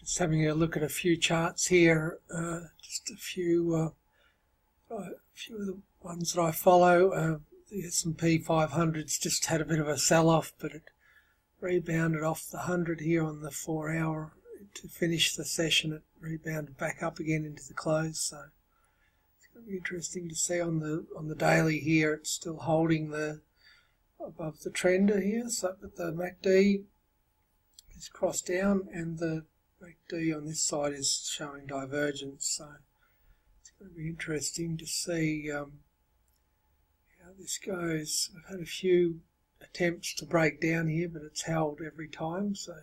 Just having a look at a few charts here, just a few of the ones that I follow. The S&P 500's just had a bit of a sell-off, but it rebounded off the 100 here on the 4-hour to finish the session. It rebounded back up again into the close, so it's going to be interesting to see on the daily here. It's still holding above the trender here, so but the MACD is crossed down and the MACD on this side is showing divergence, so it's going to be interesting to see how this goes. I've had a few attempts to break down here, but it's held every time, so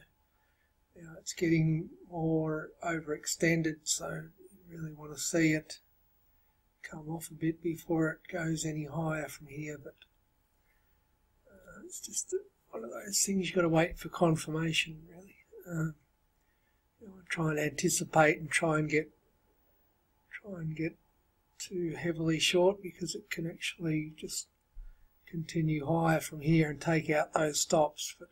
now it's getting more overextended, so you really want to see it come off a bit before it goes any higher from here. But it's just one of those things you've got to wait for confirmation, really. You want to try and anticipate and try and get too heavily short, because it can actually just continue higher from here and take out those stops. But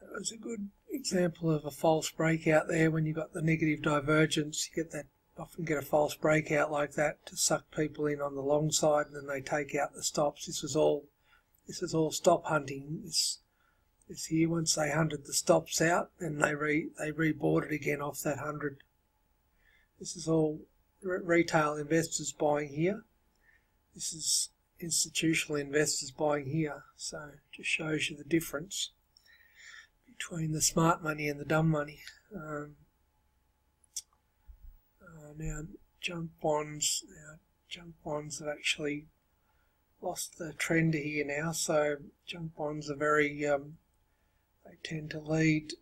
that was a good example of a false breakout there. When you've got the negative divergence, you often get a false breakout like that to suck people in on the long side, and then they take out the stops. This is all stop hunting. This here, once they hunted the stops out, then they rebought it again off that 100. This is all retail investors buying here. This is institutional investors buying here. So it just shows you the difference between the smart money and the dumb money. Now junk bonds have actually lost the trend here now. So junk bonds are very they tend to lead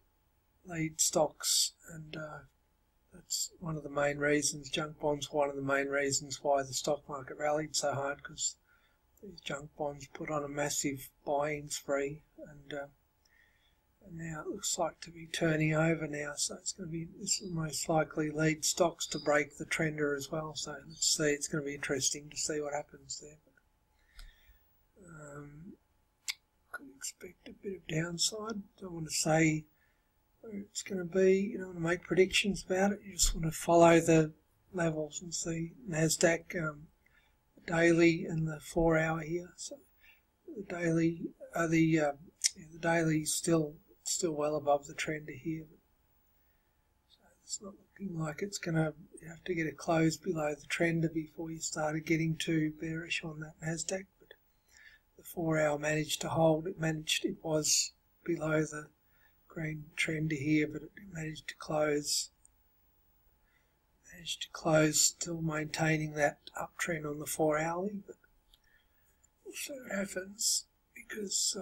stocks, and that's one of the main reasons. Junk bonds were one of the main reasons why the stock market rallied so hard, because these junk bonds put on a massive buying spree, and now it looks like to be turning over now. So this will most likely lead stocks to break the trender as well. So let's see. It's going to be interesting to see what happens there. Could expect a bit of downside. Don't want to say where it's going to be. You don't want to make predictions about it. You just want to follow the levels and see. Nasdaq, the daily and the 4-hour here. So the daily still well above the trend here. So it's not looking like it's going to. You have to get a close below the trend before you started getting too bearish on that Nasdaq. But the 4-hour managed to hold. It was below the green trend here, but it managed to close. Still maintaining that uptrend on the 4-hourly, but we'll see what happens, because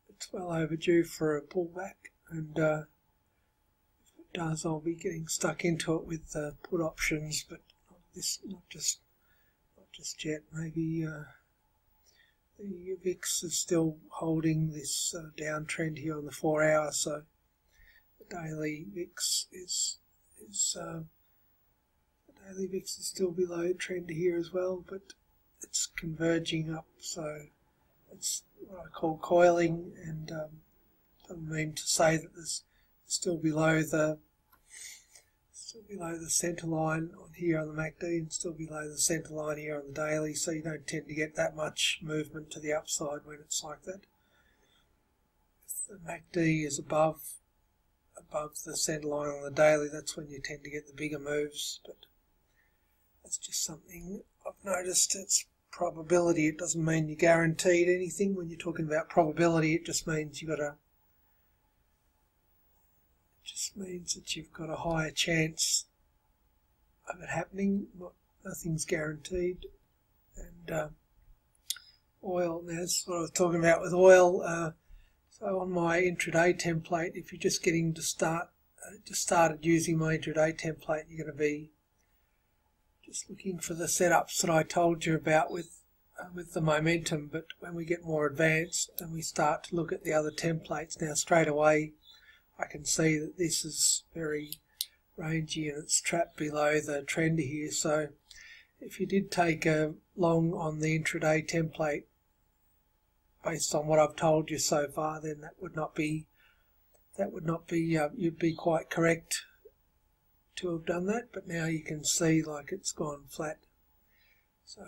it's well overdue for a pullback, and if it does, I'll be getting stuck into it with put options, but not just yet. Maybe the VIX is still holding this downtrend here on the 4-hour, so the daily VIX is still below trend here as well, but it's converging up, so it's what I call coiling, and doesn't mean to say that there's still below the center line on here on the MACD, and still below the center line here on the daily, so you don't tend to get that much movement to the upside when it's like that. If the MACD is above the center line on the daily, that's when you tend to get the bigger moves, but that's just something I've noticed. It's probability. It doesn't mean you're guaranteed anything. When you're talking about probability, it just means you've got a higher chance of it happening. Nothing's guaranteed. And oil, that's what I was talking about with oil. So on my intraday template, if you're just getting to started using my intraday template, you're going to be just looking for the setups that I told you about with the momentum. But when we get more advanced and we start to look at the other templates, now straight away I can see that this is very rangy and it's trapped below the trend here. So if you did take a long on the intraday template based on what I've told you so far, then that would not be that would not be, you'd be quite correct to have done that, but now you can see like it's gone flat. So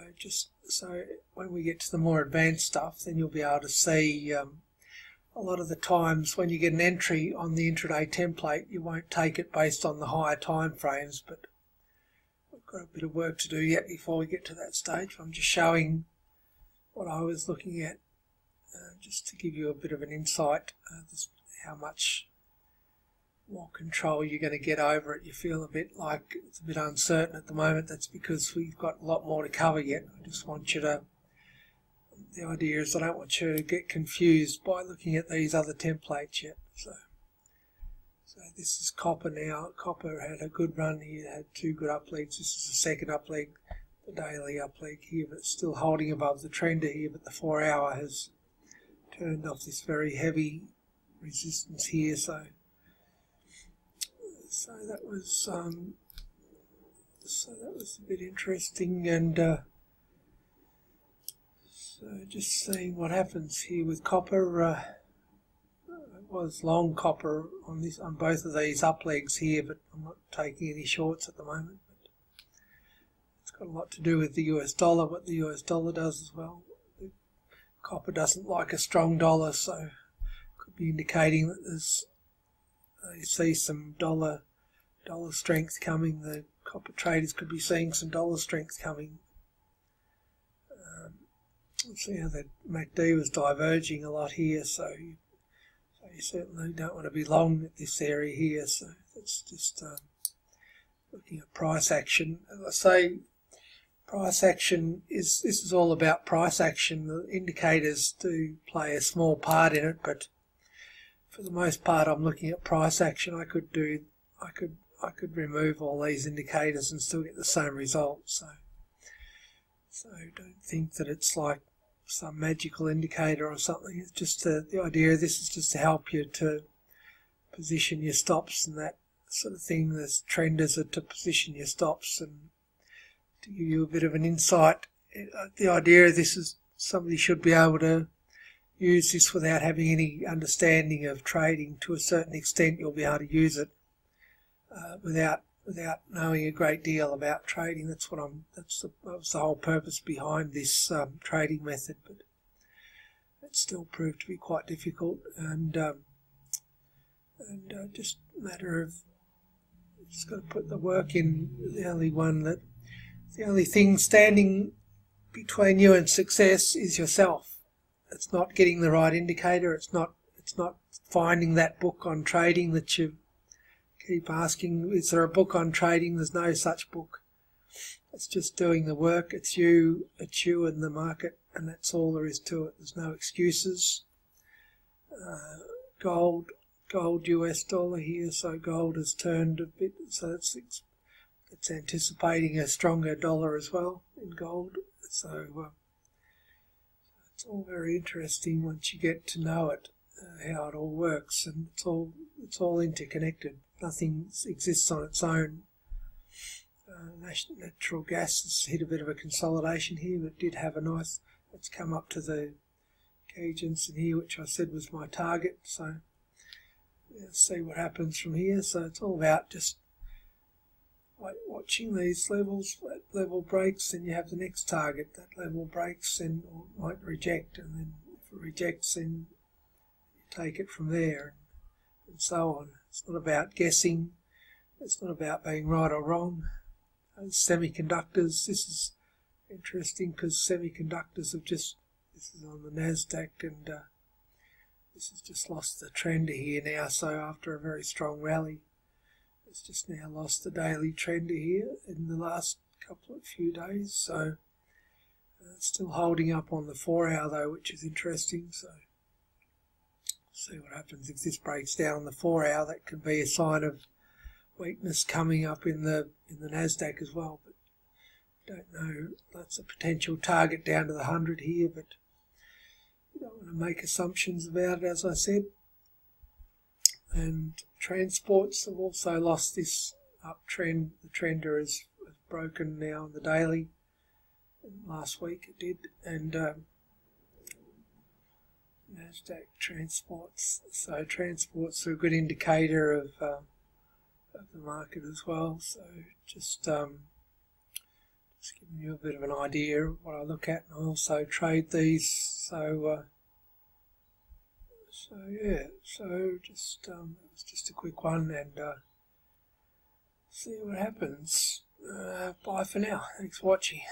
when we get to the more advanced stuff, then you'll be able to see a lot of the times when you get an entry on the intraday template, you won't take it based on the higher time frames, but we've got a bit of work to do yet before we get to that stage. I'm just showing what I was looking at, just to give you a bit of an insight, how much more control you're going to get over it. You feel a bit like it's a bit uncertain at the moment. That's because we've got a lot more to cover yet. I just want you to, the idea is I don't want you to get confused by looking at these other templates yet. So this is copper now. Copper had a good run here, had two good up legs. This is the second up leg, the daily up leg here, but it's still holding above the trender here, but the 4 hour has turned off this very heavy resistance here. So that was a bit interesting, and so just seeing what happens here with copper. It was long copper on both of these up legs here, but I'm not taking any shorts at the moment. But it's got a lot to do with the US dollar, what the US dollar does as well. The copper doesn't like a strong dollar, so could be indicating that there's, you see some dollar strength coming. The copper traders could be seeing some dollar strength coming. Let's see how the MACD was diverging a lot here, so you certainly don't want to be long at this area here. So that's just looking at price action. As I say, price action this is all about price action. The indicators do play a small part in it, but for the most part, I'm looking at price action. I could remove all these indicators and still get the same result. So don't think that it's like some magical indicator or something. It's just the idea of this is just to help you to position your stops and that sort of thing. The trenders are to position your stops and to give you a bit of an insight. The idea of this is somebody should be able to use this without having any understanding of trading. To a certain extent, you'll be able to use it without knowing a great deal about trading. That was the whole purpose behind this trading method, but it still proved to be quite difficult, and just a matter of just got to put the work in. The only thing standing between you and success is yourself. It's not getting the right indicator. It's not finding that book on trading that you keep asking, is there a book on trading? There's no such book. It's just doing the work. It's you and the market, and that's all there is to it. There's no excuses. Gold US dollar here, so gold has turned a bit, so it's anticipating a stronger dollar as well in gold. So it's all very interesting once you get to know it, how it all works, and it's all interconnected. Nothing exists on its own. Natural gas has hit a bit of a consolidation here, but did have a nice, it's come up to the Key Jensen here, which I said was my target. So let's see what happens from here. So it's all about just watching these levels. That level breaks, then you have the next target. That level breaks and might reject, and then if it rejects, then you take it from there, and so on. It's not about guessing. It's not about being right or wrong. Semiconductors, this is interesting because semiconductors have this is on the Nasdaq, and this has just lost the trend here now. So after a very strong rally, it's just now lost the daily trend here in the last few days. So it's still holding up on the 4 hour though, which is interesting. So see what happens if this breaks down on the 4 hour. That could be a sign of weakness coming up in the Nasdaq as well. But don't know. That's a potential target down to the 100 here, but you don't want to make assumptions about it, as I said. And transports have also lost this uptrend. The trender has broken now on the daily. Last week it did, and Nasdaq transports. So transports are a good indicator of the market as well. So just giving you a bit of an idea of what I look at, and I also trade these. So yeah, so just it was just a quick one, and see what happens. Bye for now. Thanks for watching.